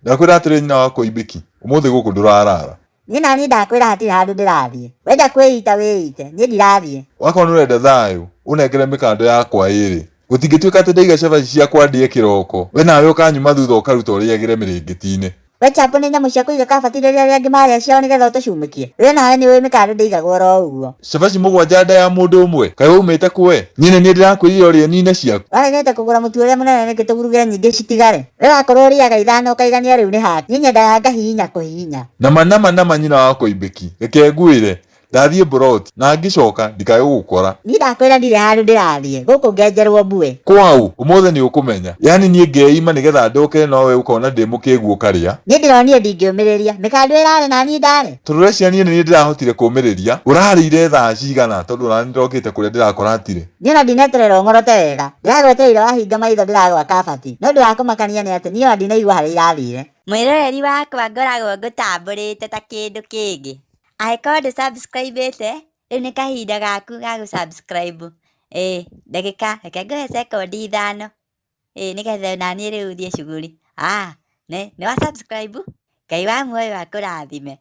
Ndakwĩra atĩrĩ nyina wakwa Ibĩki, ũmũthĩ gũkũ ndũrarara. Niĩ nani ndakwĩra hatirĩ handũ ndĩrathiĩ. Wenda kwĩita wĩite, niĩ ndirathiĩ. Wakorwo nĩũrenda thayũ, ũnengere mĩkando yakwa ĩrĩ. Gũtingĩtuĩka atĩ ndaiga cabaci ciakwa ndĩe kĩroko, we nawe ũkanyuma thutha ũkaruta ũrĩagĩre mĩrĩngĩti-inĩ. We chapo nĩ nyamũ cia kũiga kabati rĩrĩa arĩa angĩ marĩa ciao nĩgetha ũtũcumĩkie. We nawe nĩũĩ mĩkando ndĩigagwo oro ũguo. Cabaci mũgwanja nda ya mũndũ ũmwe, kaĩ waumĩte kwe? Niĩ nĩ niĩ ndĩrakwĩrire ũrĩe nine ciaku. Waregete kũgũra mũtu ũrĩa mũnene nĩkĩ tũguruge nyingĩ citigare. We wakorwo ũrĩaga ithano ũkaigania rĩu nĩ haki. Niĩ nyendaga ngahihinya kũhihinya. Nama nyina wakwa Ibĩki, reke ngwĩre. Ndathiĩ mburoti na ngĩcoka ndikae gũgũkora. Niĩ ndakwĩra ndirĩ handũ ndĩrathiĩ, gũkũ ngenjerwo mbue. Kwau, ũmũthĩ nĩ ũkũmenya. Yani niĩ ngeima nĩgetha ndoke nowe ũkona ndĩ mũkĩgu ũkarĩa. Niĩ ndĩronire ndingĩũmĩrĩria, mĩkando ĩrarĩ na niĩ ndarĩ. Tũrũrecia niĩ nĩ ndĩrahotire kũũmĩrĩria. Ũrarĩire thaa cigana tondũ ũrani ndokĩte kũrĩa ndĩrakora hatirĩ. Niĩ ona ndineterera ũng'orote wega. Ndĩragwetereire wahinga maitho ndĩragwa kabati. No ũndũ wa kũmakania nĩ atĩ niĩ ona ndinaigua harĩa irathire. Mwĩroreri wakwa ngoragwo ngũtambũrĩte ta kĩndũ kĩngĩ. Angĩkorwo ndũ-subscribe-ĩte, rĩu nĩ kahinda gaku ga gũ-subscribe. Ndagĩka, reke ngũhe sekondi 5. Nĩgetha naniĩ rĩu thiĩ cuguri. Nĩ wa subscribe? Ngai wa muoyo akũrathime.